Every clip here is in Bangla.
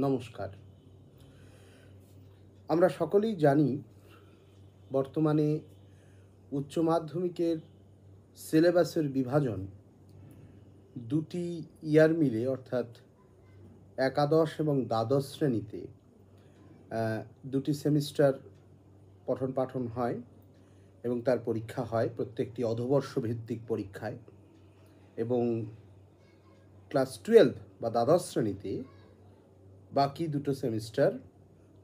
নমস্কার। আমরা সকলেই জানি বর্তমানে উচ্চ মাধ্যমিকের সিলেবাসের বিভাজন দুটি ইয়ার মিলে অর্থাৎ একাদশ এবং দ্বাদশ শ্রেণীতে দুটি সেমিস্টার পঠন পাঠন হয় এবং তার পরীক্ষা হয় প্রত্যেকটি অধবর্ষ ভিত্তিক পরীক্ষায়, এবং ক্লাস 12 বা দ্বাদশ শ্রেণীতে বাকি দুটো সেমিস্টার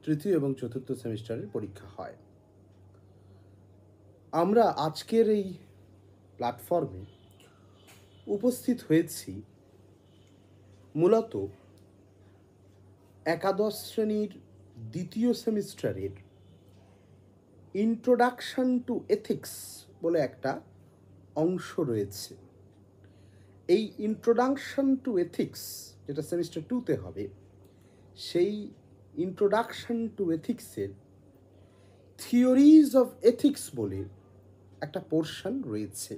তৃতীয় এবং চতুর্থ সেমিস্টারের পরীক্ষা হয়। আমরা আজকের এই প্ল্যাটফর্মে উপস্থিত হয়েছি মূলত একাদশ শ্রেণীর দ্বিতীয় সেমিস্টারের ইন্ট্রোডাকশন টু এথিক্স বলে একটা অংশ রয়েছে। এই ইন্ট্রোডাকশন টু এথিক্স যেটা সেমিস্টার 2তে হবে, সেই ইন্ট্রোডাকশন টু এথিক্সের থিওরিজ অফ এথিক্স বলে একটা পোর্শন রয়েছে।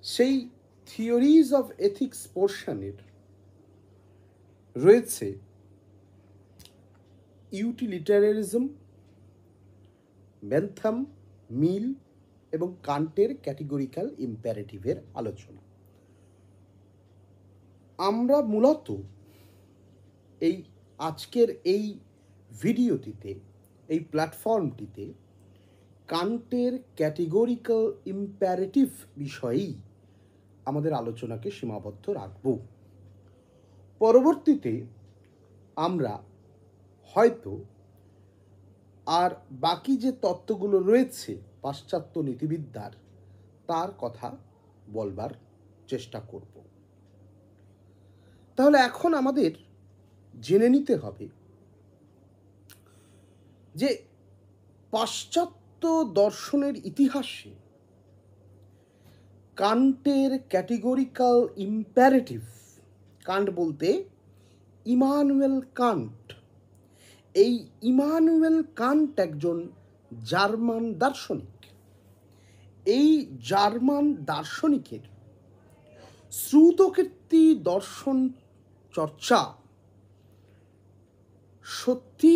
সেই থিওরিজ অফ এথিক্স পোর্শনের রয়েছে ইউটিলিটারিয়ানিজম, বেন্থাম, মিল এবং কান্টের ক্যাটেগরিক্যাল ইম্পারেটিভের আলোচনা। আমরা মূলত এই আজকের এই ভিডিওটিতে, এই প্ল্যাটফর্মটিতে কান্টের ক্যাটেগরিক্যাল ইম্পারেটিভ বিষয়েই আমাদের আলোচনাকে সীমাবদ্ধ রাখব। পরবর্তীতে আমরা হয়তো আর বাকি যে তত্ত্বগুলো রয়েছে পাশ্চাত্য নীতিবিদ্যার, তার কথা বলবার চেষ্টা করব। তাহলে এখন আমাদের জেনে নিতে হবে যে পাশ্চাত্য দর্শনের ইতিহাসে কান্টের ক্যাটেগরিক্যাল ইম্পারেটিভ, কান্ট বলতে ইমানুয়েল কান্ট, এই ইমানুয়েল কান্ট একজন জার্মান দার্শনিক। এই জার্মান দার্শনিকের শ্রুতকীর্তি দর্শন চর্চা সত্যি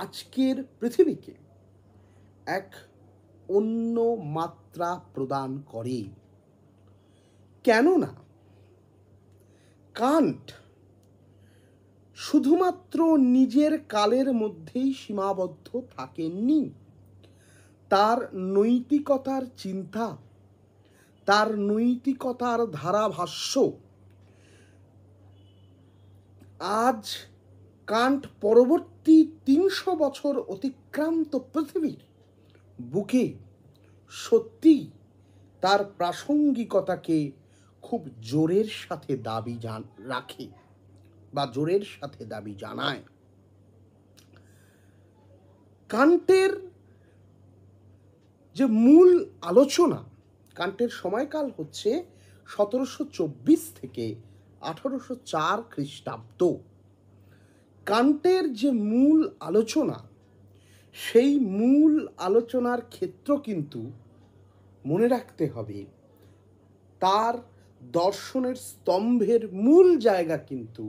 আজকের পৃথিবীকে এক অন্য মাত্রা প্রদান করে। কেননা কান্ট শুধুমাত্র নিজের কালের মধ্যেই সীমাবদ্ধ থাকেননি। তার নৈতিকতার চিন্তা, তার নৈতিকতার ধারাভাষ্য আজ কান্ট পরবর্তী 300 বছর অতিক্রান্ত পৃথিবীর বুকে সত্যি তার প্রাসঙ্গিকতাকে খুব জোরের সাথে দাবি রাখে বা জোরের সাথে দাবি জানায়। কান্টের যে মূল আলোচনা, কান্টের সময়কাল হচ্ছে 1724 থেকে 1804 খ্রিস্টাব্দ। কান্টের যে মূল আলোচনা, সেই মূল আলোচনার ক্ষেত্র কিন্তু মনে রাখতে হবে, তার দর্শনের স্তম্ভের মূল জায়গা কিন্তু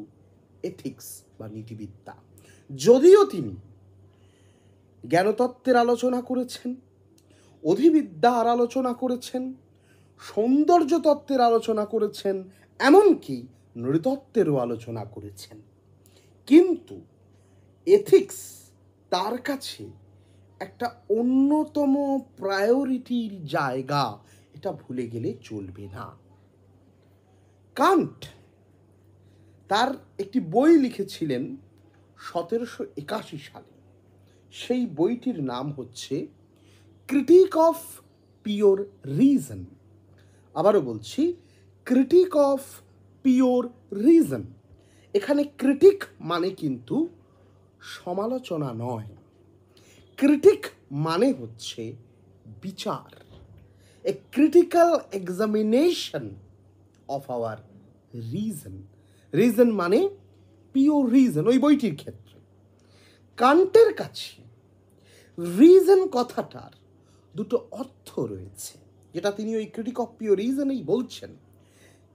এথিক্স বা নীতিবিদ্যা। যদিও তিনি জ্ঞানতত্ত্বের আলোচনা করেছেন, অধিবিদ্যার আলোচনা করেছেন, সৌন্দর্য তত্ত্বের আলোচনা করেছেন, এমনকি নৃতত্ত্বেরও আলোচনা করেছেন, কিন্তু এথিক্স তার কাছে একটা অন্যতম প্রায়োরিটির জায়গা, এটা ভুলে গেলে চলবে না। কান্ট তার একটি বই লিখেছিলেন 1781 সালে। সেই বইটির নাম হচ্ছে ক্রিটিক অফ পিওর রিজন। আবারও বলছি, ক্রিটিক অফ পিওর রিজন। এখানে ক্রিটিক মানে কিন্তু সমালোচনা নয়, ক্রিটিক মানে হচ্ছে বিচার, a critical examination of our reason. Reason মানে পিওর রিজন। ওই বইটির ক্ষেত্রে কান্টের কাছে রিজন কথাটার দুটো অর্থ রয়েছে, যেটা তিনি ওই ক্রিটিক অফ পিওর রিজনেই বলছেন।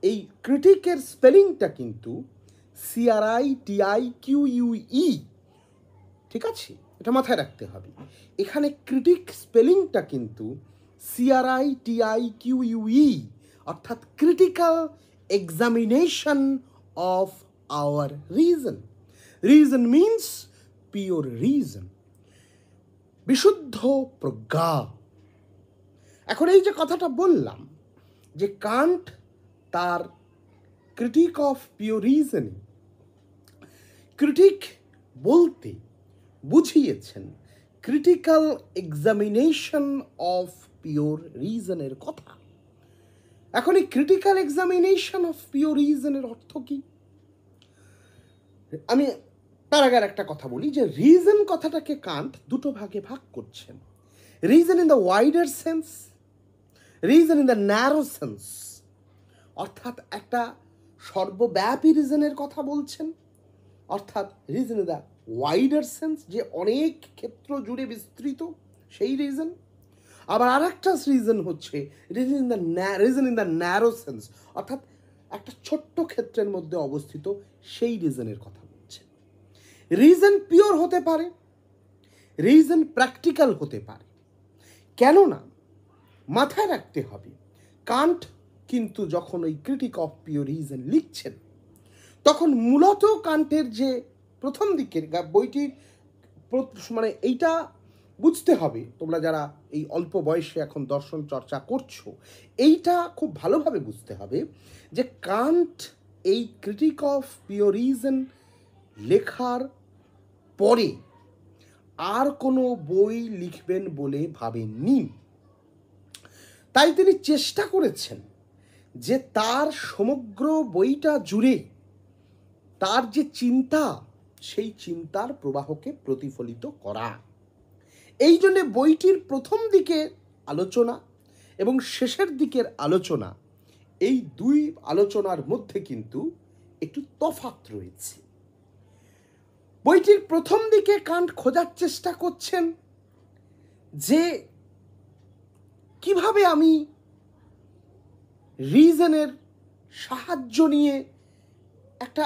এই ক্রিটিকের স্পেলিংটা কিন্তু CRITIQUE, ঠিক আছে, এটা মাথায় রাখতে হবে। এখানে ক্রিটিক স্পেলিংটা কিন্তু CRITIQUE, অর্থাৎ critical examination of our reason. Reason means pure reason, বিশুদ্ধ প্রজ্ঞা। এখন এই যে কথাটা বললাম যে কান্ট তার critique of pure reason, critique বলতে বুঝিয়েছেন ক্রিটিক্যাল এক্সামিনেশন অফ পিওর রিজনের কথা। এখন এই ক্রিটিক্যাল এক্সামিনেশন অফ পিওর রিজনের অর্থ কি? আমি তার আগে একটা কথা বলি যে রিজন কথাটাকে কান্ট দুটো ভাগে ভাগ করছেন, reason in the wider sense, reason in the narrow sense. অর্থাৎ একটা সর্বব্যাপী রিজনের কথা বলছেন, অর্থাৎ reason in the wider sense, যে অনেক ক্ষেত্র জুড়ে বিস্তৃত সেই রিজন। আবার আর একটা রিজন হচ্ছে reason in the narrow sense, অর্থাৎ একটা ছোট্ট ক্ষেত্রের মধ্যে অবস্থিত সেই রিজনের কথা বলছেন। রিজন পিওর হতে পারে, রিজন প্র্যাকটিক্যাল হতে পারে। কেননা মাথায় রাখতে হবে কান্ট কিন্তু যখন ওই ক্রিটিক অফ পিওর রিজন লিখছেন তখন মূলত কান্টের যে প্রথম দিকের বইটির মানে এইটা বুঝতে হবে, তোমরা যারা এই অল্প বয়সে এখন দর্শন চর্চা করছো এইটা খুব ভালোভাবে বুঝতে হবে যে কান্ট এই ক্রিটিক অফ পিওর রিজন লেখার পরে আর কোনো বই লিখবেন বলে ভাবেননি। তাই তিনি চেষ্টা করেছেন যে তার সমগ্র বইটা জুড়ে তার যে চিন্তা সেই চিন্তার প্রবাহকে প্রতিফলিত করা। এই জন্যে বইটির প্রথম দিকের আলোচনা এবং শেষের দিকের আলোচনা, এই দুই আলোচনার মধ্যে কিন্তু একটু তফাৎ রয়েছে। বইটির প্রথম দিকে কান্ট খোঁজার চেষ্টা করছেন যে কিভাবে আমি রিজনের সাহায্য নিয়ে একটা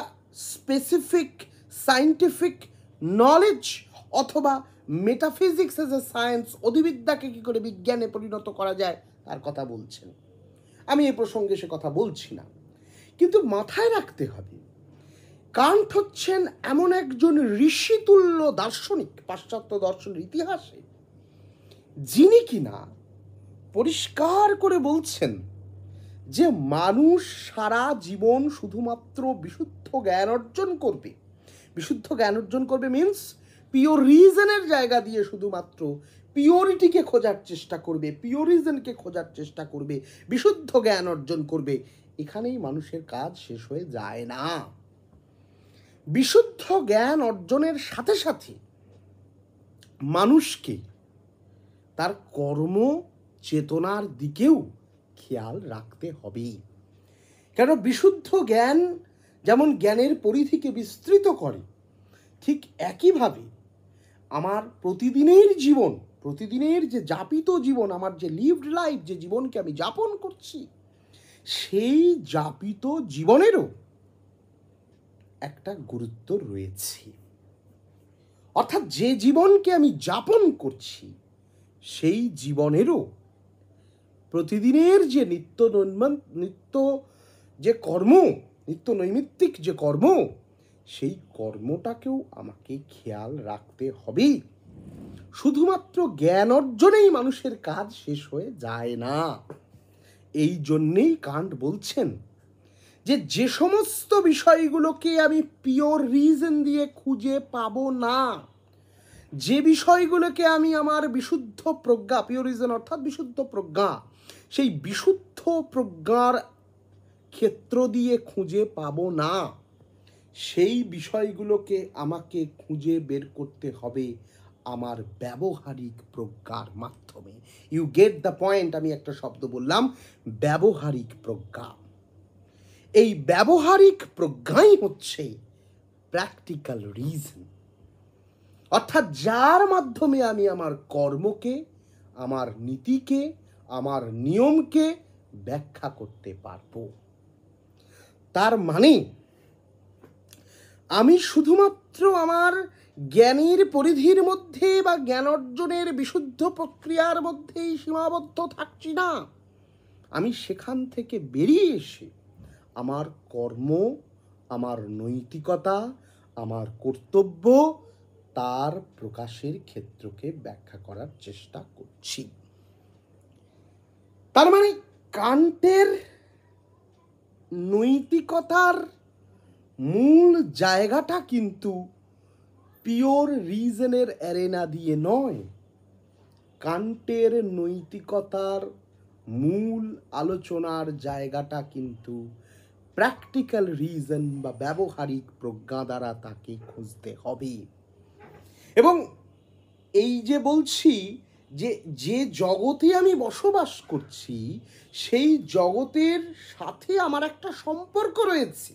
স্পেসিফিক সায়েন্টিফিক নলেজ অথবা মেটাফিজিক্স এজ এ সায়েন্স, অধিবিদ্যাকে কী করে বিজ্ঞানে পরিণত করা যায় তার কথা বলছেন। আমি এই প্রসঙ্গে সে কথা বলছি না, কিন্তু মাথায় রাখতে হবে কান্ট হচ্ছেন এমন একজন ঋষিতুল্য দার্শনিক পাশ্চাত্য দর্শনের ইতিহাসে, যিনি কিনা পরিষ্কার করে বলছেন যে মানুষ সারা জীবন শুধুমাত্র বিশুদ্ধ জ্ঞান অর্জন করবে। বিশুদ্ধ জ্ঞান অর্জন করবে মিনস পিওর রিজনের জায়গা দিয়ে শুধুমাত্র পিওরিটিকে খোঁজার চেষ্টা করবে, পিওর রিজনকে খোঁজার চেষ্টা করবে, বিশুদ্ধ জ্ঞান অর্জন করবে। এখানেই মানুষের কাজ শেষ হয়ে যায় না। বিশুদ্ধ জ্ঞান অর্জনের সাথে সাথে মানুষকে তার কর্ম চেতনার দিকেও খেয়াল রাখতে হবে। কেন বিশুদ্ধ জ্ঞান যেমন জ্ঞানের পরিধিকে বিস্তৃত করে, ঠিক একইভাবে আমার প্রতিদিনের জীবন, প্রতিদিনের যে যাপিত জীবন, আমার যে লিভড লাইফ, যে জীবনকে আমি যাপন করছি, সেই যাপিত জীবনেরও একটা গুরুত্ব রয়েছে। অর্থাৎ যে জীবনকে আমি যাপন করছি সেই জীবনেরও প্রতিদিনের যে নিত্য যে কর্ম, নিত্য নৈমিত্তিক যে কর্ম, সেই কর্মটাকেও আমাকে খেয়াল রাখতে হবে। শুধুমাত্র জ্ঞান অর্জনেই মানুষের কাজ শেষ হয়ে যায় না। এই জন্যেই কান্ট বলছেন যে যে সমস্ত বিষয়গুলোকে আমি পিওর রিজন দিয়ে খুঁজে পাবো না, যে বিষয়গুলোকে আমি আমার বিশুদ্ধ প্রজ্ঞা, পিওর রিজন অর্থাৎ বিশুদ্ধ প্রজ্ঞা, সেই বিশুদ্ধ প্রজ্ঞার ক্ষেত্র দিয়ে খুঁজে পাবো না, সেই বিষয়গুলোকে আমাকে খুঁজে বের করতে হবে আমার ব্যবহারিক প্রজ্ঞার মাধ্যমে। You get the point. আমি একটা শব্দ বললাম, ব্যবহারিক প্রজ্ঞা। এই ব্যবহারিক প্রজ্ঞাই হচ্ছে প্র্যাকটিক্যাল রিজন, অর্থাৎ যার মাধ্যমে আমি আমার কর্মকে, আমার নীতিকে, আমার নিয়মকে ব্যাখ্যা করতে পারবো। তার মানে আমি শুধুমাত্র আমার জ্ঞানের পরিধির মধ্যে বা জ্ঞান অর্জনের বিশুদ্ধ প্রক্রিয়ার মধ্যেই সীমাবদ্ধ থাকছি না, আমি সেখান থেকে বেরিয়ে এসে আমার কর্ম, আমার নৈতিকতা, আমার কর্তব্য, তার প্রকাশের ক্ষেত্রকে ব্যাখ্যা করার চেষ্টা করছি। তার মানে কান্টের নৈতিকতার মূল জায়গাটা কিন্তু পিওর রিজনের অ্যারেনা দিয়ে নয়। কান্টের নৈতিকতার মূল আলোচনার জায়গাটা কিন্তু প্র্যাকটিক্যাল রিজন বা ব্যবহারিক প্রজ্ঞা দ্বারা তাকে খুঁজতে হবে। এবং এই যে বলছি যে যে জগতে আমি বসবাস করছি সেই জগতের সাথে আমার একটা সম্পর্ক রয়েছে।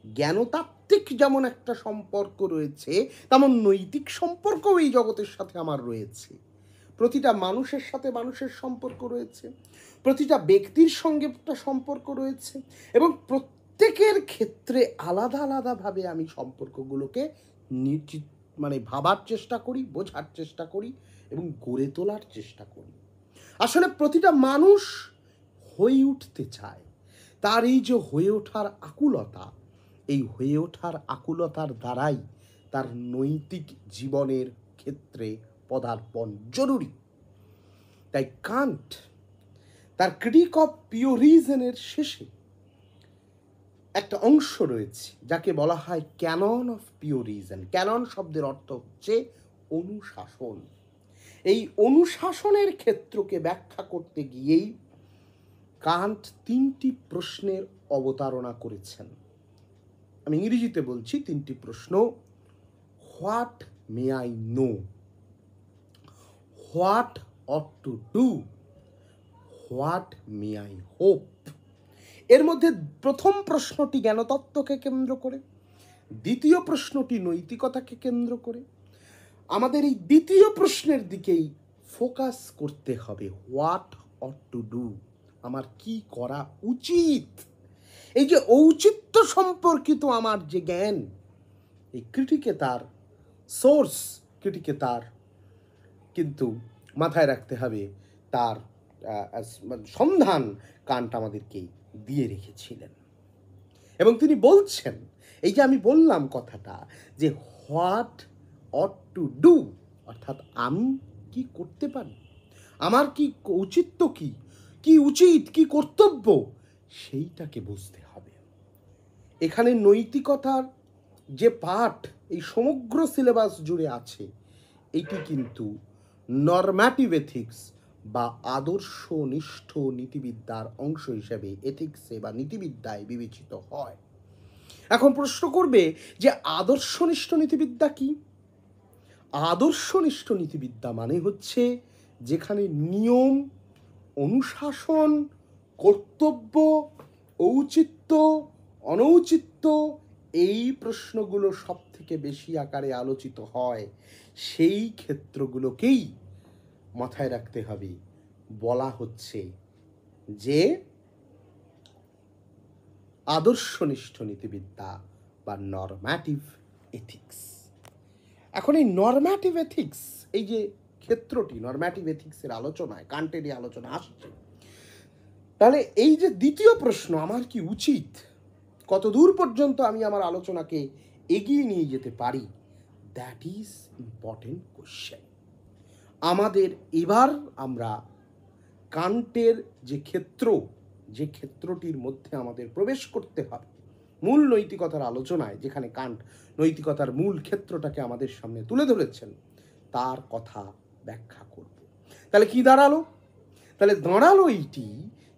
জ্ঞানতাত্ত্বিক যেমন একটা সম্পর্ক রয়েছে, তেমন নৈতিক সম্পর্কও এই জগতের সাথে আমার রয়েছে। প্রতিটা মানুষের সাথে মানুষের সম্পর্ক রয়েছে, প্রতিটা ব্যক্তির সঙ্গে একটা সম্পর্ক রয়েছে, এবং প্রত্যেকের ক্ষেত্রে আলাদা আলাদাভাবে আমি সম্পর্কগুলোকে ভাবার চেষ্টা করি, বোঝার চেষ্টা করি এবং গড়ে তোলার চেষ্টা করি। আসলে প্রতিটা মানুষ হয়ে উঠতে চায়, তার এই যে হয়ে ওঠার আকুলতা, এই হয়ে ওঠার আকুলতার দ্বারাই তার নৈতিক জীবনের ক্ষেত্রে পদার্পণ জরুরি। তাই কান্ট তার ক্রিটিক অফ পিওর রিজনের শেষে একটা অংশ রয়েছে যাকে বলা হয় canon of pure reason. Canon শব্দের অর্থ হচ্ছে অনুশাসন। এই অনুশাসনের ক্ষেত্রকে ব্যাখ্যা করতে গিয়েই কান্ট তিনটি প্রশ্নের অবতারণা করেছেন। আমি ইংরেজিতে বলছি তিনটি প্রশ্ন। What may I know, what ought to do, what may I hope. এর মধ্যে প্রথম প্রশ্নটি জ্ঞানতত্ত্বকে কেন্দ্র করে, দ্বিতীয় প্রশ্নটি নৈতিকতাকে কেন্দ্র করে। আমাদের এই দ্বিতীয় প্রশ্নের দিকেই ফোকাস করতে হবে। হোয়াট অট টু ডু, আমার কি করা উচিত। এই যে ঔচিত্য সম্পর্কিত আমার যে জ্ঞান, এই ক্রিটিকে তার সোর্স, ক্রিটিকে তার কিন্তু মাথায় রাখতে হবে তার সন্ধান কান্ট আমাদেরকে দিয়ে রেখেছিলেন। এবং তিনি বলছেন, এই যে আমি বললাম কথাটা, যে হোয়াট অট টু ডু, অর্থাৎ আমি কি করতে পারি, আমার কি ঔচিত্য, কি উচিত, কি কর্তব্য, সেইটাকে বুঝতে হবে। এখানে নৈতিকতার যে পাঠ এই সমগ্র সিলেবাস জুড়ে আছে, এটি কিন্তু নরম্যাটিভ এথিক্স বা আদর্শনিষ্ঠ নীতিবিদ্যার অংশ হিসেবে এথিক্সে বা নীতিবিদ্যায় বিবেচিত হয়। এখন প্রশ্ন করবে যে আদর্শনিষ্ঠ নীতিবিদ্যা কি? আদর্শনিষ্ঠ নীতিবিদ্যা মানে হচ্ছে যেখানে নিয়ম, অনুশাসন, কর্তব্য, ঔচিত্য, অনৌচিত্য, এই প্রশ্নগুলো সব থেকে বেশি আকারে আলোচিত হয়। সেই ক্ষেত্রগুলোকেই মাথায় রাখতে হবে। বলা হচ্ছে যে আদর্শনিষ্ঠ নীতিবিদ্যা বা নরম্যাটিভ এথিক্স। এখন এই নরম্যাটিভ এথিক্স, এই যে ক্ষেত্রটি নরম্যাটিভ এথিক্সের আলোচনায়, কান্টের এই আলোচনা আসছে, তাহলে এই যে দ্বিতীয় প্রশ্ন, আমার কি উচিত, কত দূর পর্যন্ত আমি আমার আলোচনাকে এগিয়ে নিয়ে যেতে পারি, দ্যাট ইজ ইম্পর্টেন্ট কোশ্চেন। আমাদের এবার আমরা কান্টের যে ক্ষেত্র, যে ক্ষেত্রটির মধ্যে আমাদের প্রবেশ করতে হবে মূল নৈতিকতার আলোচনায়, যেখানে কান্ট নৈতিকতার মূল ক্ষেত্রটাকে আমাদের সামনে তুলে ধরেছেন, তার কথা ব্যাখ্যা করব। তাহলে কি দাঁড়ালো? তাহলে দাঁড়ালো এইটি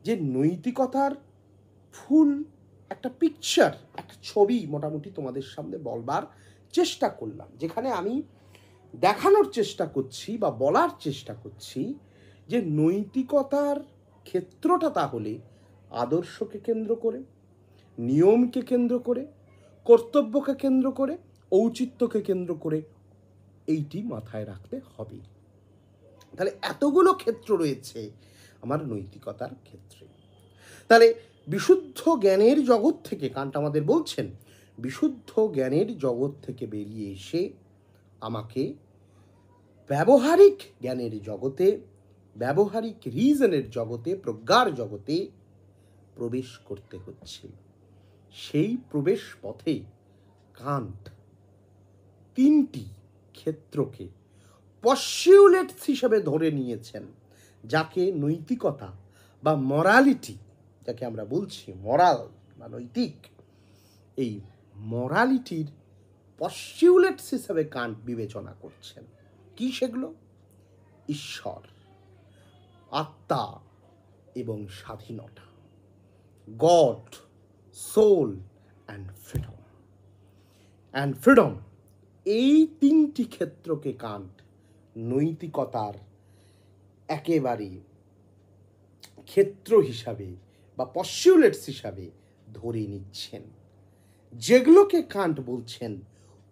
যে নৈতিকতার ফুল একটা পিকচার, একটা ছবি মোটামুটি তোমাদের সামনে বলবার চেষ্টা করলাম, যেখানে আমি দেখানোর চেষ্টা করছি বা বলার চেষ্টা করছি যে নৈতিকতার ক্ষেত্রটা তাহলে আদর্শকে কেন্দ্র করে, নিয়মকে কেন্দ্র করে, কর্তব্যকে কেন্দ্র করে, ঔচিত্যকে কেন্দ্র করে, এইটি মাথায় রাখতে হবে। তাহলে এতগুলো ক্ষেত্র রয়েছে আমার নৈতিকতার ক্ষেত্রে। তাহলে বিশুদ্ধ জ্ঞানের জগৎ থেকে কান্ট আমাদের বলছেন বিশুদ্ধ জ্ঞানের জগৎ থেকে বেরিয়ে এসে আমাকে ব্যবহারিক জ্ঞানের জগতে, ব্যবহারিক রিজনের জগতে, প্রজ্ঞার জগতে প্রবেশ করতে হচ্ছে। সেই প্রবেশ পথে কান্ট তিনটি ক্ষেত্রকে পস্টিউলেটস হিসেবে ধরে নিয়েছেন, যাকে নৈতিকতা বা মরালিটি, যাকে আমরা বলছি মরাল বা নৈতিক, এই মরালিটির পস্টিউলেটস হিসেবে কান্ট বিবেচনা করছেন। কি সেগুলো? ঈশ্বর, আত্মা এবং স্বাধীনতা, গড, সোল অ্যান্ড ফ্রিডম। এই তিনটি ক্ষেত্রকে কান্ট নৈতিকতার একেবারে ক্ষেত্র হিসাবে বা পস্টিউলেটস হিসাবে ধরে নিচ্ছেন, যেগুলোকে কান্ট বলছেন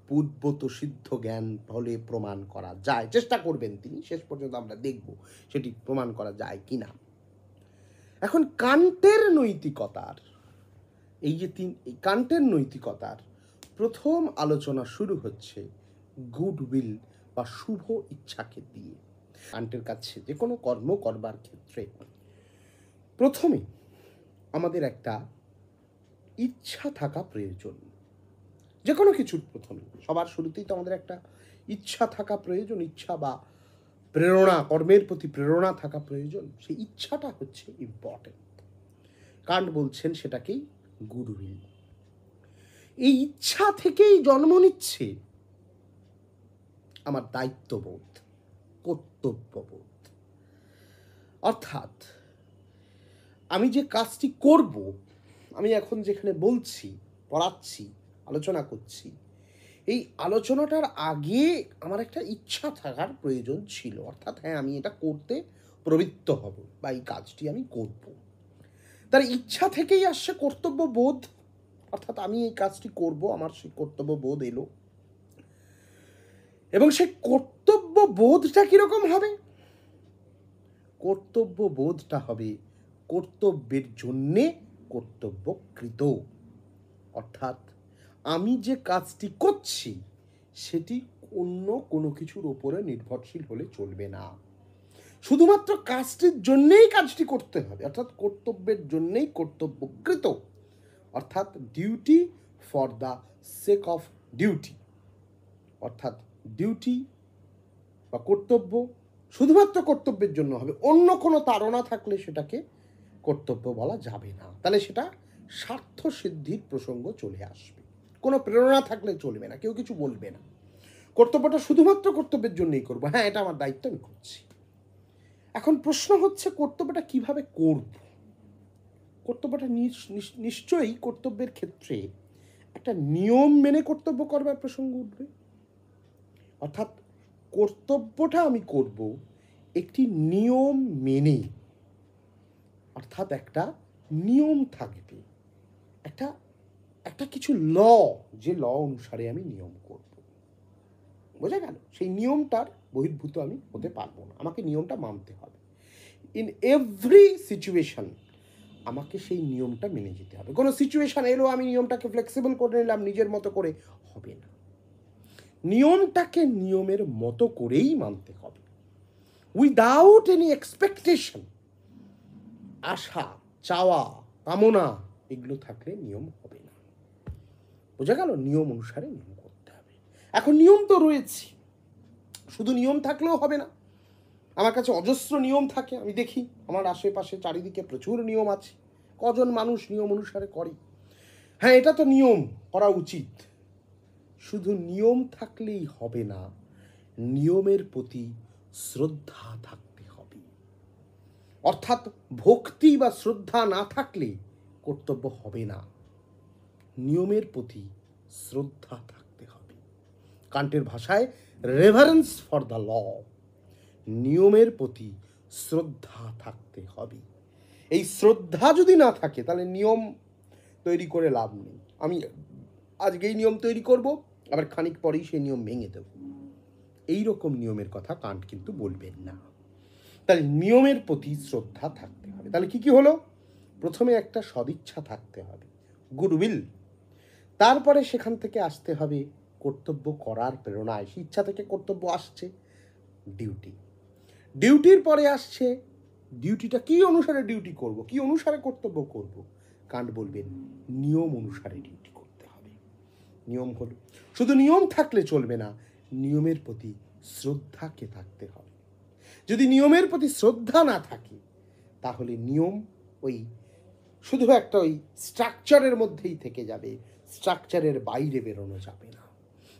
পূর্বত সিদ্ধ জ্ঞান বলে প্রমাণ করা যায়। চেষ্টা করবেন তিনি, শেষ পর্যন্ত আমরা দেখব সেটি প্রমাণ করা যায় কিনা। এখন কান্টের নৈতিকতার এই কান্টের নৈতিকতার প্রথম আলোচনা শুরু হচ্ছে গুডউইল বা শুভ ইচ্ছাকে দিয়ে। কান্টের কাছে যে কোনো কর্ম করবার ক্ষেত্রে প্রথমে আমাদের একটা ইচ্ছা থাকা প্রয়োজন। যে কোনো কিছুর প্রথমে, সবার শুরুতেই তো আমাদের একটা ইচ্ছা থাকা প্রয়োজন, ইচ্ছা বা প্রেরণা, কর্মের প্রতি প্রেরণা থাকা প্রয়োজন। সেই ইচ্ছাটা হচ্ছে ইম্পর্টেন্ট। কান্ট বলছেন সেটাকেই গুডউইল। এই ইচ্ছা থেকেই জন্ম নিচ্ছে আমার দায়িত্ববোধ, কর্তব্যবোধ। অর্থাৎ আমি যে কাজটি করব, আমি এখন যেখানে বলছি, পড়াচ্ছি, আলোচনা করছি, এই আলোচনাটার আগে আমার একটা ইচ্ছা থাকার প্রয়োজন ছিল। অর্থাৎ হ্যাঁ, আমি এটা করতে প্রবৃত্ত হব বা এই কাজটি আমি করব। তার ইচ্ছা থেকেই আসছে কর্তব্যবোধ। অর্থাৎ আমি এই কাজটি করব, আমার সেই কর্তব্যবোধ এলো। এবং সেই কর্তব্যবোধটা কীরকম হবে? কর্তব্যবোধটা হবে কর্তব্যের জন্যে কর্তব্যকৃত। অর্থাৎ আমি যে কাজটি করছি সেটি অন্য কোনো কিছুর ওপরে নির্ভরশীল হলে চলবে না। শুধুমাত্র কাজটির জন্যেই কাজটি করতে হবে, অর্থাৎ কর্তব্যের জন্যেই কর্তব্যকৃত। অর্থাৎ duty for the sake of duty. অর্থাৎ ডিউটি বা কর্তব্য শুধুমাত্র কর্তব্যের জন্য হবে, অন্য কোনো তাড়না থাকলে সেটাকে কর্তব্য বলা যাবে না। তাহলে সেটা স্বার্থ সিদ্ধির প্রসঙ্গ চলে আসবে। কোনো প্রেরণা থাকলে চলবে না, কেউ কিছু বলবে না। কর্তব্যটা শুধুমাত্র কর্তব্যের জন্যই করবো, হ্যাঁ এটা আমার দায়িত্ব, আমি করছি। এখন প্রশ্ন হচ্ছে কর্তব্যটা কিভাবে করব? কর্তব্যটা নিশ্চয়ই কর্তব্যের ক্ষেত্রে একটা নিয়ম মেনে কর্তব্য করবার প্রসঙ্গ উঠবে। অর্থাৎ কর্তব্যটা আমি করব একটি নিয়ম মেনে। অর্থাৎ একটা নিয়ম থাকবে, একটা কিছু ল, যে ল অনুসারে আমি নিয়ম করব। বোঝা গেল? সেই নিয়মটার বহির্ভূত আমি হতে পারবো না, আমাকে নিয়মটা মানতে হবে। ইন এভরি সিচুয়েশন আমাকে সেই নিয়মটা মেনে যেতে হবে। কোনো সিচুয়েশন এলো, আমি নিয়মটাকে ফ্লেক্সিবল করে নিলাম নিজের মতো করে, হবে না। নিয়মটাকে নিয়মের মতো করেই মানতে হবে, উইদাউট এনি এক্সপেকটেশন। আশা, চাওয়া, কামনা এগুলো থাকলে নিয়ম হবে না। বোঝা গেল? নিয়ম অনুসারে নিয়ম করতে হবে। এখন নিয়ম তো রয়েছে, শুধু নিয়ম থাকলেও হবে না। আমার কাছে অজস্র নিয়ম থাকে, আমি দেখি আমার আশেপাশে চারিদিকে প্রচুর নিয়ম আছে। কজন মানুষ নিয়ম অনুসারে করে? হ্যাঁ, এটা তো নিয়ম করা উচিত। শুধু নিয়ম থাকলেই হবে না, নিয়মের প্রতি শ্রদ্ধা থাকতে হবে। অর্থাৎ ভক্তি বা শ্রদ্ধা না থাকলে কর্তব্য হবে না, নিয়মের প্রতি শ্রদ্ধা থাকতে হবে। কান্টের ভাষায় রেভারেন্স ফর দ্য ল, নিয়মের প্রতি শ্রদ্ধা থাকতে হবে। এই শ্রদ্ধা যদি না থাকে তাহলে নিয়ম তৈরি করে লাভ নেই। আমি আজকেই নিয়ম তৈরি করব, আবার খানিক পরেই সেই নিয়ম ভেঙে দেব, এইরকম নিয়মের কথা কান্ট কিন্তু বলবেন না। তাহলে নিয়মের প্রতি শ্রদ্ধা থাকতে হবে। তাহলে কি কি হলো? প্রথমে একটা সদিচ্ছা থাকতে হবে, গুডউইল। তারপরে সেখান থেকে আসতে হবে কর্তব্য করার প্রেরণায়, সেই ইচ্ছা থেকে কর্তব্য আসছে ডিউটি, ডিউটির পরে আসছে ডিউটিটা কি অনুসারে ডিউটি করব, কি অনুসারে কর্তব্য করব। কান্ট বলবেন নিয়ম অনুসারে ডিউটি করতে হবে। নিয়ম হলো, শুধু নিয়ম থাকলে চলবে না, নিয়মের প্রতি শ্রদ্ধাকে থাকতে হবে। যদি নিয়মের প্রতি শ্রদ্ধা না থাকে তাহলে নিয়ম ওই শুধু একটা ওই স্ট্রাকচারের মধ্যেই থেকে যাবে, স্ট্রাকচারের বাইরে বেরোনো যাবে না।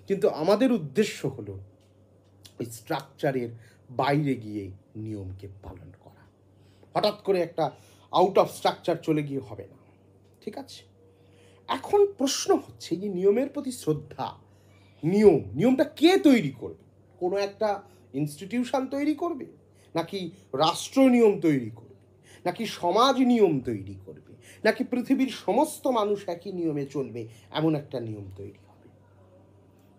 কিন্তু আমাদের উদ্দেশ্য হলো ওই স্ট্রাকচারের বাইরে গিয়ে নিয়মকে পালন করা। হঠাৎ করে একটা আউট অফ স্ট্রাকচার চলে গিয়ে হবে না, ঠিক আছে? এখন প্রশ্ন হচ্ছে যে নিয়মের প্রতি শ্রদ্ধা, নিয়মটা কে তৈরি করবে? কোনো একটা ইনস্টিটিউশন তৈরি করবে, নাকি রাষ্ট্র নিয়ম তৈরি করবে, নাকি সমাজ নিয়ম তৈরি করবে, নাকি পৃথিবীর সমস্ত মানুষ একই নিয়মে চলবে এমন একটা নিয়ম তৈরি হবে?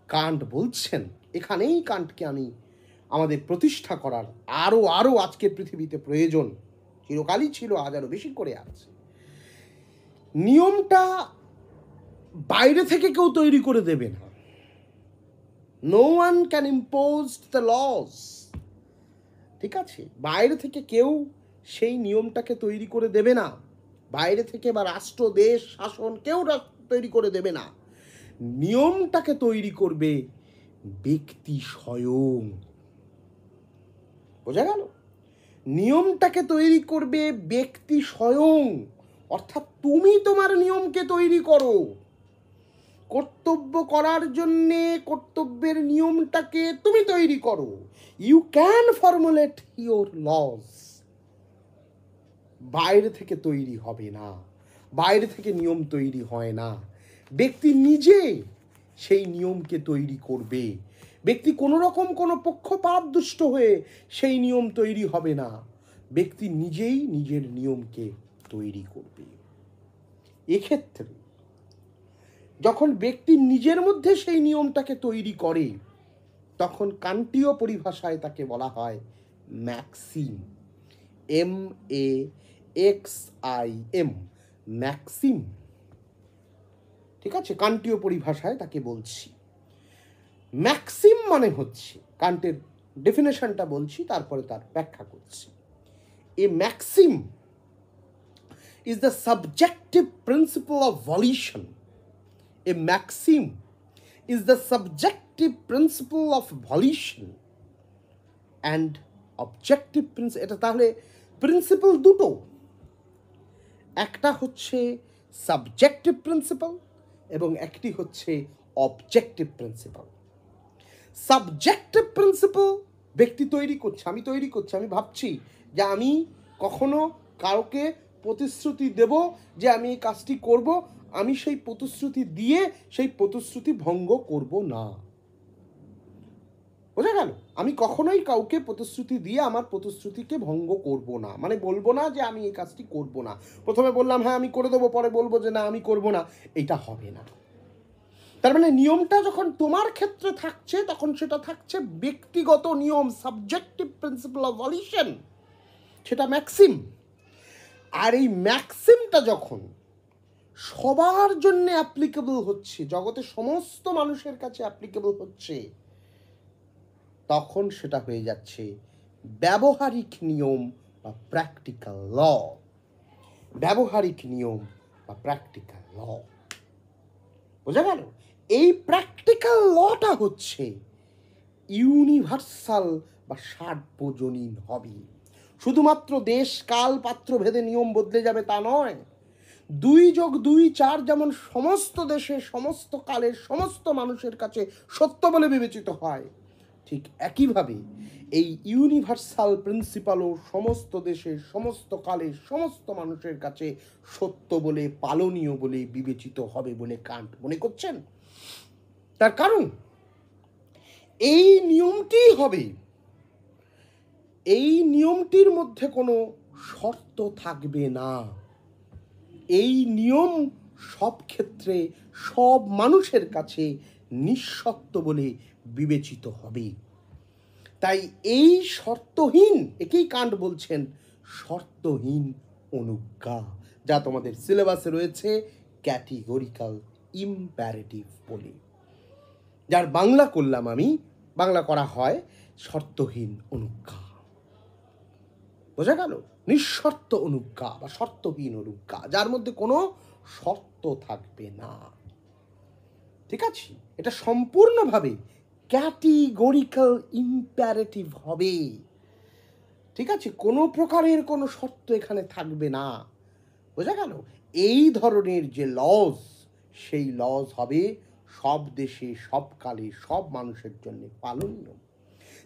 কান্ট বলছেন, এখানেই কান্টকে আমি আমাদের প্রতিষ্ঠা করার আরো আজকের পৃথিবীতে প্রয়োজন, চিরকালই ছিল, আজ আরো বেশি করে আছে। নিয়মটা বাইরে থেকে কেউ তৈরি করে দেবে না। No one can impose the laws, ঠিক আছে? বাইরে থেকে কেউ সেই নিয়মটাকে তৈরি করে দেবে না। বাইরে থেকে বা রাষ্ট্র, দেশ, শাসন কেউ তৈরি করে দেবে না। নিয়মটাকে তৈরি করবে ব্যক্তি স্বয়ং। বোঝা গেল? নিয়মটাকে তৈরি করবে ব্যক্তি স্বয়ং, অর্থাৎ তুমি তোমার নিয়মকে তৈরি করো। কর্তব্য করার জন্যে কর্তব্যের নিয়মটাকে তুমি তৈরি করো। You can formulate your laws. বাইরে থেকে তৈরি হবে না, বাইরে থেকে নিয়ম তৈরি হয় না। ব্যক্তি নিজে সেই নিয়মকে তৈরি করবে। ব্যক্তি কোনো রকম কোনো পক্ষপাতদুষ্ট হয়ে সেই নিয়ম তৈরি হবে না। ব্যক্তি নিজেই নিজের নিয়মকে তৈরি করবে। এক্ষেত্রে যখন ব্যক্তি নিজের মধ্যে সেই নিয়মটাকে তৈরি করে তখন কান্টীয় পরিভাষায় তাকে বলা হয় ম্যাক্সিম, MAXIM, ম্যাক্সিম, ঠিক আছে? কান্টীয় পরিভাষায় তাকে বলছি। ম্যাক্সিম মানে হচ্ছে, কান্টের ডেফিনেশনটা বলছি, তারপরে তার ব্যাখ্যা করছি। এ Maxim is the subjective principle of volition. A maxim is the subjective principle of volition and objective principle. এটা তাহলে প্রিন্সিপল দুটো, একটা হচ্ছে সাবজেক্টিভ প্রিন্সিপাল এবং একটি হচ্ছে অবজেক্টিভ প্রিন্সিপাল। সাবজেক্টিভ প্রিন্সিপাল ব্যক্তি তৈরি করছে, আমি তৈরি করছি। আমি ভাবছি যে আমি কখনো কাউকে প্রতিশ্রুতি দেব যে আমি এই কাজটি করব, আমি সেই প্রতিশ্রুতি দিয়ে সেই প্রতিশ্রুতি ভঙ্গ করব না। বোঝা গেল? আমি কখনোই কাউকে প্রতিশ্রুতি দিয়ে আমার প্রতিশ্রুতিকে ভঙ্গ করব না, মানে বলবো না যে আমি এই কাজটি করব না। প্রথমে বললাম হ্যাঁ আমি করে দেবো, পরে বলবো যে না আমি করব না, এটা হবে না। তার মানে নিয়মটা যখন তোমার ক্ষেত্রে থাকছে তখন সেটা থাকছে ব্যক্তিগত নিয়ম, সাবজেক্টিভ প্রিন্সিপাল অফ ভলিউশন, সেটা ম্যাক্সিম। আর এই ম্যাক্সিমটা যখন সবার জন্য অ্যাপ্লিকেবল হচ্ছে, জগতের সমস্ত মানুষের কাছে অ্যাপ্লিকেবল হচ্ছে, তখন সেটা হয়ে যাচ্ছে ব্যবহারিক নিয়ম বা প্র্যাকটিক্যাল ল। ব্যবহারিক নিয়ম বা প্র্যাকটিক্যাল ল, বোঝা গেল? এই প্র্যাকটিক্যাল লটা হচ্ছে ইউনিভার্সাল বা সার্বজনীন হবে। শুধুমাত্র দেশ, কাল, পাত্র ভেদে নিয়ম বদলে যাবে তা নয়। 2+2=4 যেমন সমস্ত দেশে, সমস্ত কালের, সমস্ত মানুষের কাছে সত্য বলে বিবেচিত হয়, ঠিক একইভাবে এই ইউনিভার্সাল প্রিন্সিপালও সমস্ত দেশের, সমস্ত কালের, সমস্ত মানুষের কাছে সত্য বলে, পালনীয় বলে বিবেচিত হবে বলে কান্ট মনে করছেন। তার কারণ এই নিয়মটি হবে, এই নিয়মটির মধ্যে কোনো শর্ত থাকবে না। এই নিয়ম সব ক্ষেত্রে সব মানুষের কাছে নিঃশর্ত বলে বিবেচিত হবে। তাই এই শর্তহীন, একেই কান্ট বলছেন শর্তহীন অনুজ্ঞা, যা তোমাদের সিলেবাসে রয়েছে ক্যাটেগরিক্যাল ইম্প্যারেটিভ বলি, যার বাংলা করলাম আমি, বাংলা করা হয় শর্তহীন অনুজ্ঞা। বোঝা গেল? নিঃশর্ত অনুজ্ঞা বা শর্তহীন অনুজ্ঞা, যার মধ্যে কোনো শর্ত থাকবে না। ঠিক আছে? এটা সম্পূর্ণভাবে ক্যাটিগরিক্যাল ইম্প্যারেটিভ হবে। ঠিক আছে? কোনো প্রকারের কোনো শর্ত এখানে থাকবে না। বোঝা গেল? এই ধরনের যে লজ, সেই লজ হবে সব দেশে, সব কালে, সব মানুষের জন্য পালনীয়।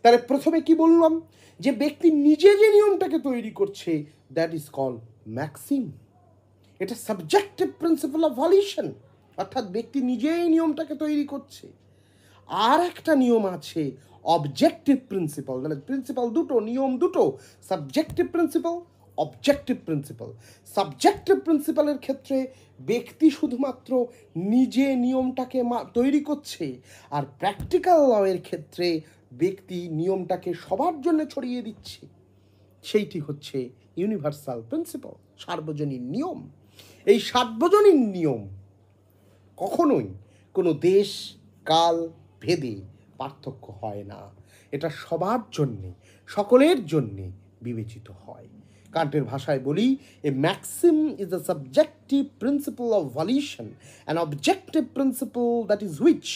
তাহলে প্রথমে কি বললাম, যে ব্যক্তি নিজে যে নিয়মটাকে তৈরি করছে, দ্যাট ইজ কল্ড ম্যাক্সিম। এটা সাবজেক্টিভ প্রিন্সিপাল অফ ভলিউশন, অর্থাৎ ব্যক্তি নিজেই নিয়মটাকে তৈরি করছে। আর একটা নিয়ম আছে অবজেক্টিভ প্রিন্সিপাল, মানে প্রিন্সিপাল দুটো, নিয়ম দুটো, subjective principal, objective principal. Subjective প্রিন্সিপালের ক্ষেত্রে ব্যক্তি শুধুমাত্র নিজে নিয়মটাকে তৈরি করছে, আর প্র্যাকটিক্যাল লয়ের ক্ষেত্রে ব্যক্তি নিয়মটাকে সবার জন্য ছড়িয়ে দিচ্ছে। সেইটি হচ্ছে ইউনিভার্সাল প্রিন্সিপাল, সার্বজনীন নিয়ম। এই সার্বজনীন নিয়ম কখনোই কোনো দেশ কাল ভেদে পার্থক্য হয় না, এটা সবার জন্যে, সকলের জন্যে বিবেচিত হয়। কান্টের ভাষায় বলি, a maxim is a subjective principle of volition, an objective principle that is which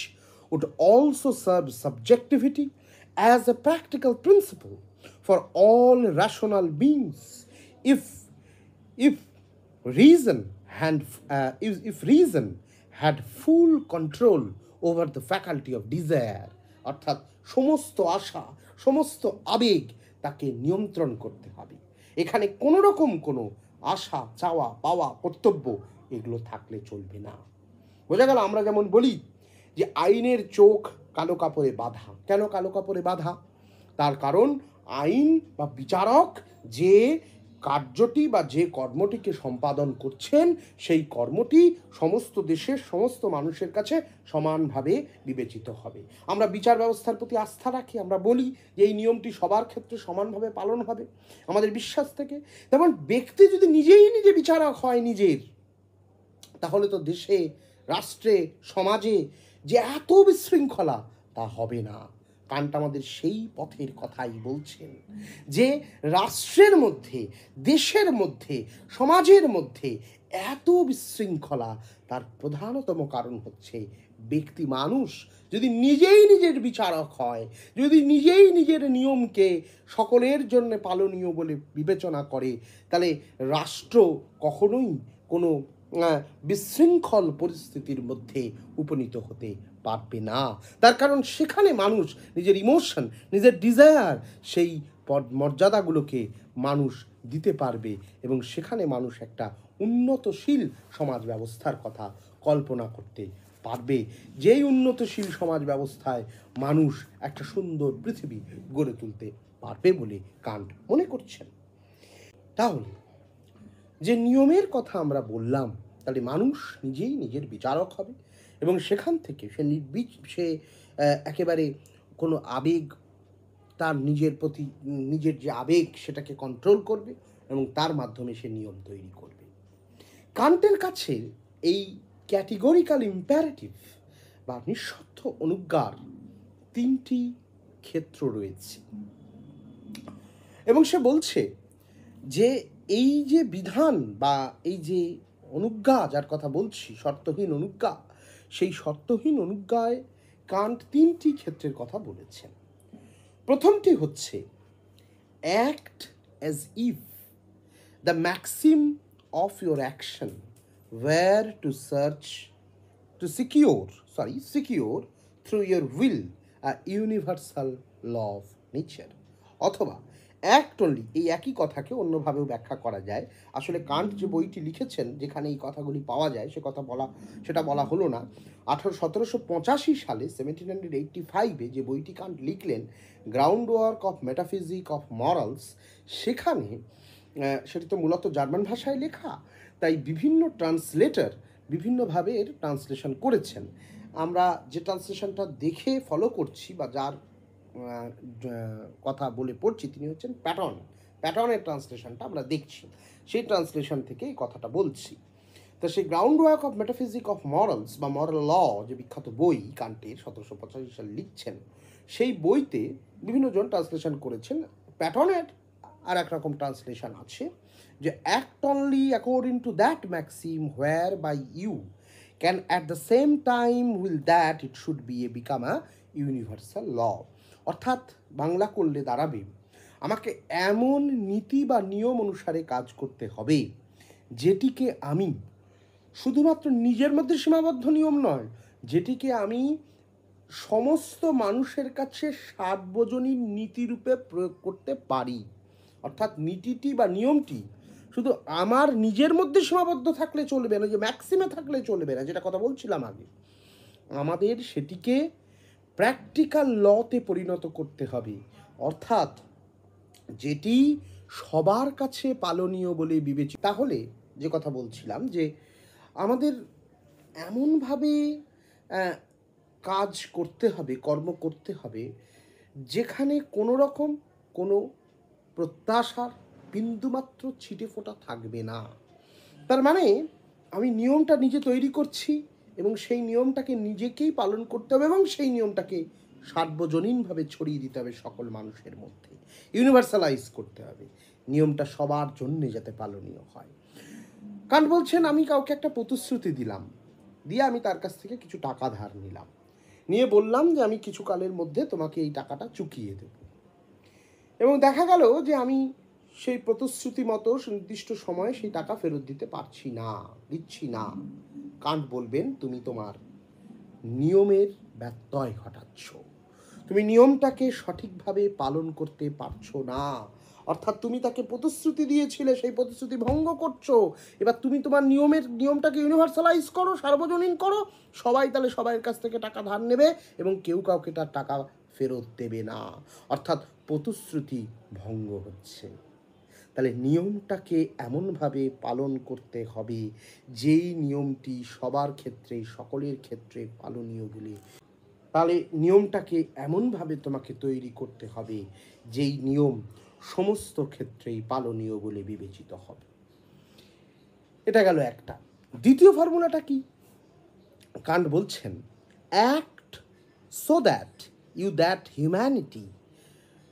would also serve subjectivity as a practical principle for all rational beings. If reason if reason had full control over the faculty of desire, অর্থাৎ সমস্ত আশা, সমস্ত আবেগ তাকে নিয়ন্ত্রণ করতে হবে। এখানে কোনো রকম কোনো আশা, চাওয়া পাওয়া, কর্তব্য এগুলো থাকলে চলবে না। বোঝা গেল? আমরা যেমন বলি যে আইনের চোখ কালো কাপড়ে বাঁধা। কেন কালো কাপড়ে বাঁধা? তার কারণ আইন বা বিচারক যে কার্যটি বা যে কর্মটিকে সম্পাদন করছেন, সেই কর্মটি সমস্ত দেশের সমস্ত মানুষের কাছে সমানভাবে বিবেচিত হবে। আমরা বিচার ব্যবস্থার প্রতি আস্থা রাখি, আমরা বলি যে এই নিয়মটি সবার ক্ষেত্রে সমানভাবে পালন হবে আমাদের বিশ্বাস থেকে। তেমন ব্যক্তি যদি নিজেই নিজে বিচারক হয় নিজের, তাহলে তো দেশে, রাষ্ট্রে, সমাজে যে এত বিশৃঙ্খলা, তা হবে না। কান্ট আমাদের সেই পথের কথাই বলছেন, যে রাষ্ট্রের মধ্যে, দেশের মধ্যে, সমাজের মধ্যে এত বিশৃঙ্খলা, তার প্রধানতম কারণ হচ্ছে ব্যক্তি মানুষ যদি নিজেই নিজের বিচারক হয়, যদি নিজেই নিজের নিয়মকে সকলের জন্য পালনীয় বলে বিবেচনা করে, তাহলে রাষ্ট্র কখনোই কোনো বিশৃঙ্খল পরিস্থিতির মধ্যে উপনীত হতে পারবে না। তার কারণ সেখানে মানুষ নিজের ইমোশন, নিজের ডিজায়ার, সেই মর্যাদাগুলোকে মানুষ দিতে পারবে, এবং সেখানে মানুষ একটা উন্নতশীল সমাজ ব্যবস্থার কথা কল্পনা করতে পারবে। যেই উন্নতশীল সমাজ ব্যবস্থায় মানুষ একটা সুন্দর পৃথিবী গড়ে তুলতে পারবে বলে কান্ট মনে করছেন। তাহলে যে নিয়মের কথা আমরা বললাম, তাহলে মানুষ নিজেই নিজের বিচারক হবে, এবং সেখান থেকে সে একেবারে কোনো আবেগ, তার নিজের প্রতি নিজের যে আবেগ সেটাকে কন্ট্রোল করবে, এবং তার মাধ্যমে সে নিয়ম তৈরি করবে। কান্টের কাছে এই ক্যাটিগরিক্যাল ইম্প্যারেটিভ বা নিঃশর্ত অনুজ্ঞার তিনটি ক্ষেত্র রয়েছে, এবং সে বলছে যে এই যে বিধান বা এই যে অনুজ্ঞা যার কথা বলছি, শর্তহীন অনুজ্ঞা, সেই শর্তহীন অনুজ্ঞায় কান্ট তিনটি ক্ষেত্রের কথা বলেছেন। প্রথমটি হচ্ছে act as if the maxim of your action were to secure through your will a universal law of nature. অথবা অ্যাক্ট অনলি, এই একই কথাকে অন্যভাবেও ব্যাখ্যা করা যায়। আসলে কান্ট যে বইটি লিখেছেন, যেখানে এই কথাগুলি পাওয়া যায়, সেটা বলা হলো না। 1785 সালে 1785-এ যে বইটি কান্ট লিখলেন, ground work of metaphysic of morals, সেখানে সেটি তো মূলত জার্মান ভাষায় লেখা, তাই বিভিন্ন ট্রান্সলেটর বিভিন্নভাবে এর ট্রান্সলেশন করেছেন। আমরা যে ট্রান্সলেশনটা দেখে ফলো করছি বা যার কথা বলে পড়ছি, তিনি হচ্ছেন প্যাটনের ট্রান্সলেশনটা আমরা দেখছি, সেই ট্রান্সলেশন থেকে এই কথাটা বলছি। তো সেই ground work of metaphysic of morals বা মরাল ল যে বিখ্যাত বই কান্টের 1785 সালে লিখছেন, সেই বইতে বিভিন্নজন ট্রান্সলেশন করেছেন। প্যাটনের আর একরকম ট্রান্সলেশন আছে যে act only according to that maxim whereby you can at the same time will that it should be become a universal law. অর্থাৎ বাংলা করলে দাঁড়াবে, আমাকে এমন নীতি বা নিয়ম অনুসারে কাজ করতে হবে যেটিকে আমি শুধুমাত্র নিজের মধ্যে সীমাবদ্ধ নিয়ম নয়, যেটিকে আমি সমস্ত মানুষের কাছে সার্বজনীন নীতিরূপে প্রয়োগ করতে পারি। অর্থাৎ নীতিটি বা নিয়মটি শুধু আমার নিজের মধ্যে সীমাবদ্ধ থাকলে চলবে না, যে ম্যাক্সিমে থাকলে চলবে না, যেটা কথা বলছিলাম আগে। আমাদের সেটিকে প্র্যাকটিক্যাল লতে পরিণত করতে হবে, অর্থাৎ যেটি সবার কাছে পালনীয় বলে বিবেচিত। তাহলে যে কথা বলছিলাম যে আমাদের এমনভাবে কাজ করতে হবে, কর্ম করতে হবে, যেখানে কোনো রকম কোনো প্রত্যাশার বিন্দুমাত্র ছিটে ফোঁটা থাকবে না। তার মানে আমি নিয়মটা নিজে তৈরি করছি এবং সেই নিয়মটাকে নিজেকেই পালন করতে হবে এবং সেই নিয়মটাকে সার্বজনীনভাবে ছড়িয়ে দিতে হবে সকল মানুষের মধ্যে, ইউনিভার্সালাইজ করতে হবে, নিয়মটা সবার জন্যে যাতে পালনীয় হয়। কারণ বলছেন আমি কাউকে একটা প্রতিশ্রুতি দিলাম, দিয়ে আমি তার কাছ থেকে কিছু টাকা ধার নিলাম, নিয়ে বললাম যে আমি কিছু কালের মধ্যে তোমাকে এই টাকাটা চুকিয়ে দেব, এবং দেখা গেল যে আমি সেই প্রতিশ্রুতি মতো নির্দিষ্ট সময়ে সেই টাকা ফেরত দিচ্ছি না। কান্ট বলবেন তুমি তোমার নিয়মের ব্যত্যয় ঘটাচ্ছ, তুমি নিয়মটাকে সঠিকভাবে পালন করতে পারছো না। অর্থাৎ তুমি তাকে প্রতিশ্রুতি দিয়েছিলে, সেই প্রতিশ্রুতি ভঙ্গ করছো। এবার তুমি তোমার নিয়মটাকে ইউনিভার্সালাইজ করো, সার্বজনীন করো, সবাই তাহলে সবাইয়ের কাছ থেকে টাকা ধার নেবে এবং কেউ কাউকে তার টাকা ফেরত দেবে না। অর্থাৎ প্রতিশ্রুতি ভঙ্গ হচ্ছে। তাহলে নিয়মটাকে এমনভাবে পালন করতে হবে যেই নিয়মটি সবার ক্ষেত্রে, সকলের ক্ষেত্রে পালনীয় বলে। তাহলে নিয়মটাকে এমনভাবে তোমাকে তৈরি করতে হবে যেই নিয়ম সমস্ত ক্ষেত্রেই পালনীয় বলে বিবেচিত হবে। এটা গেল একটা। দ্বিতীয় ফর্মুলাটা কি? কান্ট বলছেন act so that humanity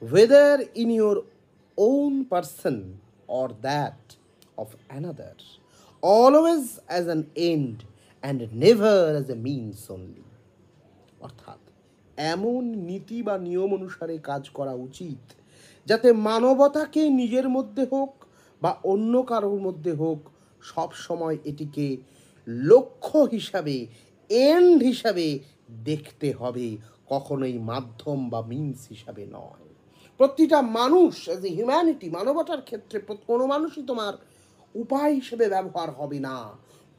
whether in your own person or that of another, always as an end and never as a means only. অর্থাৎ এমন নীতি বা নিয়ম অনুসারে কাজ করা উচিত যাতে মানবতাকে নিজের মধ্যে হোক বা অন্য কারোর মধ্যে হোক, সব সময় এটিকে লক্ষ্য হিসাবে, এন্ড হিসাবে দেখতে হবে, কখনোই মাধ্যম বা মিনস হিসাবে নয়। প্রতিটা মানুষ অ্যাজ এ হিউম্যানিটি, মানবতার ক্ষেত্রে কোনো মানুষই তোমার উপায় হিসেবে ব্যবহার হবে না।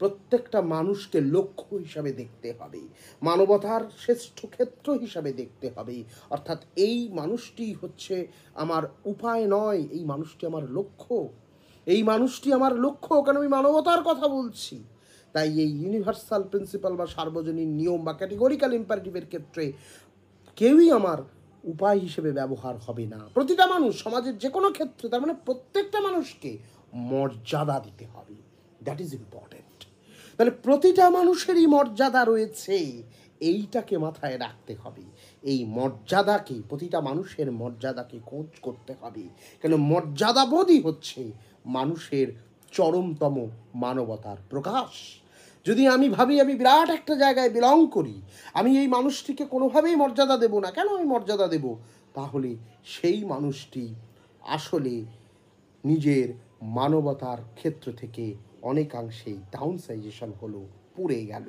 প্রত্যেকটা মানুষকে লক্ষ্য হিসাবে দেখতে হবে, মানবতার শ্রেষ্ঠ ক্ষেত্র হিসাবে দেখতে হবে। অর্থাৎ এই মানুষটি হচ্ছে আমার উপায় নয়, এই মানুষটি আমার লক্ষ্য, এই মানুষটি আমার লক্ষ্য, কারণ আমি মানবতার কথা বলছি। তাই এই ইউনিভার্সাল প্রিন্সিপাল বা সার্বজনীন নিয়ম বা ক্যাটেগরিক্যাল ইম্পারেটিভের ক্ষেত্রে কেউই আমার উপায় হিসেবে ব্যবহার হবে না। প্রতিটা মানুষ সমাজের যে কোনো ক্ষেত্রে, তার মানে প্রত্যেকটা মানুষকে মর্যাদা দিতে হবে। That is important. তাহলে প্রতিটা মানুষেরই মর্যাদা রয়েছে, এইটাকে মাথায় রাখতে হবে। এই মর্যাদাকে, প্রতিটা মানুষের মর্যাদাকে খোঁজ করতে হবে, কেন মর্যাদাবোধই হচ্ছে মানুষের চরমতম মানবতার প্রকাশ। যদি আমি ভাবি আমি বিরাট একটা জায়গায় বিলং করি, আমি এই মানুষটিকে কোনোভাবেই মর্যাদা দেব না, কেন আমি মর্যাদা দেব? তাহলে সেই মানুষটি আসলে নিজের মানবতার ক্ষেত্র থেকে অনেকাংশেই ডাউনসাইজেশন হলো, পুড়ে গেল।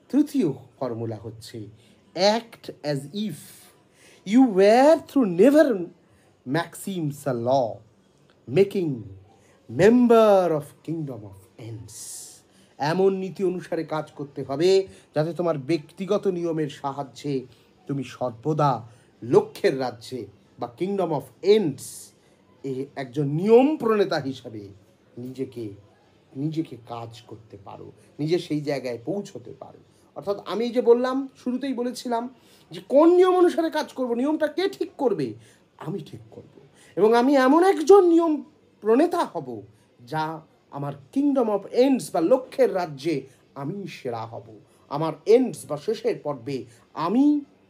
তৃতীয় ফর্মুলা হচ্ছে act as if you were through never maxims a law making member of kingdom of ends. এমন নীতি অনুসারে কাজ করতে হবে যাতে তোমার ব্যক্তিগত নিয়মের সাহায্যে তুমি সর্বদা লক্ষ্যের রাজ্যে বা কিংডম অফ এন্ডস একজন নিয়ম প্রণেতা হিসাবে নিজেকে কাজ করতে পারো, নিজে সেই জায়গায় পৌঁছতে পারো। অর্থাৎ আমি যে বললাম, শুরুতেই বলেছিলাম যে কোন নিয়ম অনুসারে কাজ করব, নিয়মটা কে ঠিক করবে? আমি ঠিক করব, এবং আমি এমন একজন নিয়ম প্রণেতা হব যা আমার কিংডম অফ এন্ডস বা লক্ষ্যের রাজ্যে আমি সেরা হব, আমার এন্ডস বা শেষের পর্বে আমি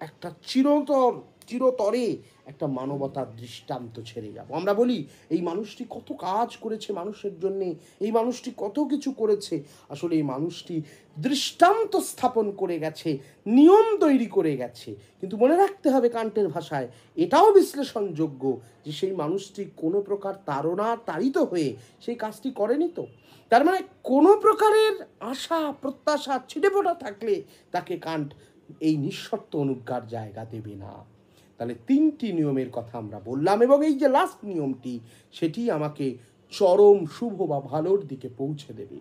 একটা চিরতরে একটা মানবতার দৃষ্টান্ত ছেড়ে যাব। আমরা বলি এই মানুষটি কত কাজ করেছে মানুষের জন্যে, এই মানুষটি কত কিছু করেছে। আসলে এই মানুষটি দৃষ্টান্ত স্থাপন করে গেছে, নিয়ম তৈরি করে গেছে। কিন্তু মনে রাখতে হবে কান্টের ভাষায় এটাও বিশ্লেষণযোগ্য যে সেই মানুষটি কোনো প্রকার তাড়িত হয়ে সেই কাজটি করেনি তো। তার মানে কোনো প্রকারের আশা প্রত্যাশা ছিটেফোঁটা থাকলে তাকে কান্ট এই নিঃশর্ত অনুজ্ঞার জায়গা দেবে না। তাহলে 3টি নিয়মের কথা আমরা বললাম, এবং এই যে লাস্ট নিয়মটি সেটি আমাকে চরম শুভ বা ভালোর দিকে পৌঁছে দেবে।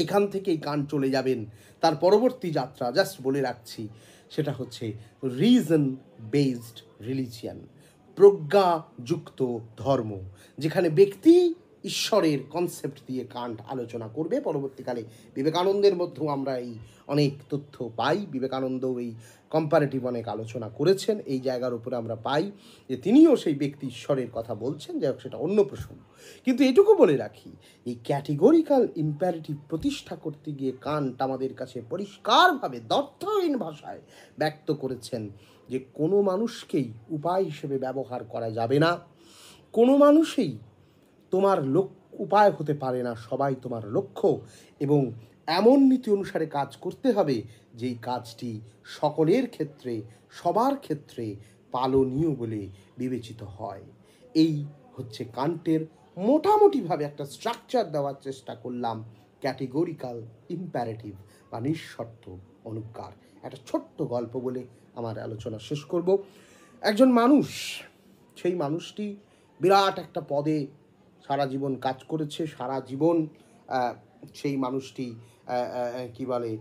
এখান থেকেই কান্ট চলে যাবেন তার পরবর্তী যাত্রা, জাস্ট বলে রাখছি, সেটা হচ্ছে রিজন বেসড রিলিজিয়ান, প্রজ্ঞাযুক্ত ধর্ম, যেখানে ব্যক্তি ঈশ্বরের কনসেপ্ট দিয়ে কান্ট আলোচনা করবে। পরবর্তীকালে বিবেকানন্দের মধ্যেও আমরা এই অনেক তথ্য পাই, বিবেকানন্দ এই কম্পারেটিভ অনেক আলোচনা করেছেন, এই জায়গার উপরে আমরা পাই যে তিনিও সেই ব্যক্তি ঈশ্বরের কথা বলছেন, যাই হোক সেটা অন্য প্রসঙ্গ। কিন্তু এটুকু বলে রাখি, এই ক্যাটেগরিক্যাল ইম্পারেটিভ প্রতিষ্ঠা করতে গিয়ে কান্ট আমাদের কাছে পরিষ্কারভাবে দ্ব্যর্থহীন ভাষায় ব্যক্ত করেছেন যে কোনো মানুষকেই উপায় হিসেবে ব্যবহার করা যাবে না, কোনো মানুষই তোমার উপায় হতে পারে না, সবাই তোমার লক্ষ্য, এবং এমন নীতি অনুসারে কাজ করতে হবে যেই কাজটি সকলের ক্ষেত্রে সবার ক্ষেত্রে পালনীয় বলে বিবেচিত হয়। এই হচ্ছে কান্টের মোটামুটিভাবে একটা স্ট্রাকচার দেওয়ার চেষ্টা করলাম ক্যাটেগরিক্যাল ইম্পারেটিভ বা নিঃশর্ত অনুজ্ঞার একটা ছোট্ট গল্প বলে আমার আলোচনা শেষ করব। একজন মানুষ, সেই মানুষটি বিরাট একটা পদে সারা জীবন কাজ করেছে, সারা জীবন সেই মানুষটি কি বলে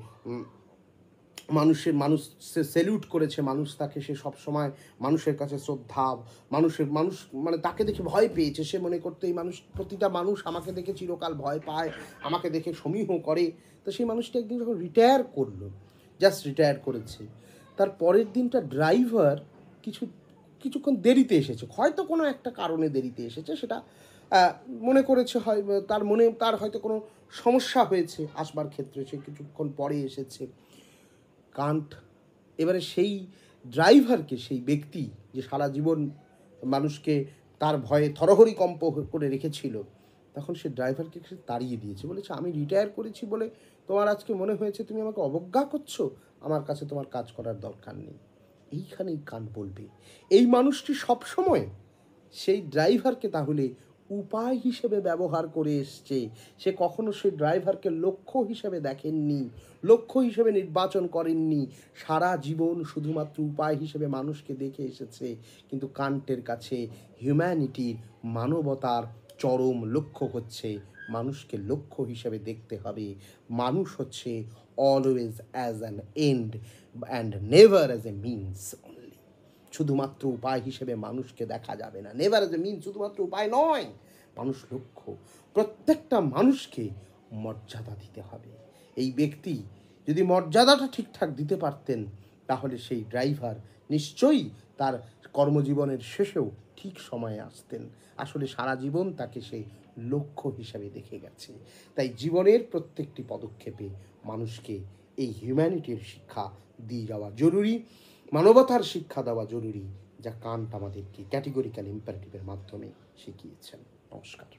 মানুষ সেলিউট করেছে, মানুষ তাকে, সে সবসময় মানুষের কাছে শ্রদ্ধা, মানুষ মানে তাকে দেখে ভয় পেয়েছে, সে মনে করতে এই প্রতিটা মানুষ আমাকে দেখে চিরকাল ভয় পায়, আমাকে দেখে সমীহ করে। তো সেই মানুষটি একদিন যখন রিটায়ার করলো, জাস্ট রিটায়ার করেছে, তার পরের দিনটা ড্রাইভার কিছুক্ষণ দেরিতে এসেছে, হয়তো কোনো একটা কারণে দেরিতে এসেছে, সেটা মনে করেছে হয় তার হয়তো কোনো সমস্যা হয়েছে আসবার ক্ষেত্রে, সে কিছুক্ষণ পরে এসেছে। কান্ট এবারে সেই ড্রাইভারকে, সেই ব্যক্তি যে সারা জীবন মানুষকে তার ভয়ে থরহরি কম্প করে রেখেছিল, তখন সে ড্রাইভারকে তাড়িয়ে দিয়েছে, বলেছে আমি রিটায়ার করেছি বলে তোমার আজকে মনে হয়েছে তুমি আমাকে অবজ্ঞা করছো, আমার কাছে তোমার কাজ করার দরকার নেই। এইখানেই কান্ট বলবে এই মানুষটি সবসময় সেই ড্রাইভারকে তাহলে উপায় হিসেবে ব্যবহার করে এসছে, সে কখনো সেই ড্রাইভারকে লক্ষ্য হিসেবে দেখেননি, লক্ষ্য হিসেবে নির্বাচন করেননি, সারা জীবন শুধুমাত্র উপায় হিসেবে মানুষকে দেখে এসেছে। কিন্তু কান্টের কাছে হিউম্যানিটির, মানবতার চরম লক্ষ্য হচ্ছে মানুষকে লক্ষ্য হিসেবে দেখতে হবে। মানুষ হচ্ছে always as an end and never as a means only. শুধুমাত্র উপায় হিসেবে মানুষকে দেখা যাবে না, নেভার অ্যাজ এ মিনস, শুধুমাত্র উপায় নয়, মানুষ লক্ষ্য। প্রত্যেকটা মানুষকে মর্যাদা দিতে হবে। এই ব্যক্তি যদি মর্যাদাটা ঠিকঠাক দিতে পারতেন, তাহলে সেই ড্রাইভার নিশ্চয়ই তার কর্মজীবনের শেষেও ঠিক সময়ে আসতেন। আসলে সারা জীবন তাকে সে লক্ষ্য হিসাবে দেখে গেছে। তাই জীবনের প্রত্যেকটি পদক্ষেপে মানুষকে এই হিউম্যানিটির শিক্ষা দিয়ে যাওয়া জরুরি, মানবতার শিক্ষা দেওয়া জরুরি, যা কান্ট আমাদেরকে ক্যাটেগরিক্যাল ইম্পারেটিভের মাধ্যমে শিখিয়েছেন। নমস্কার।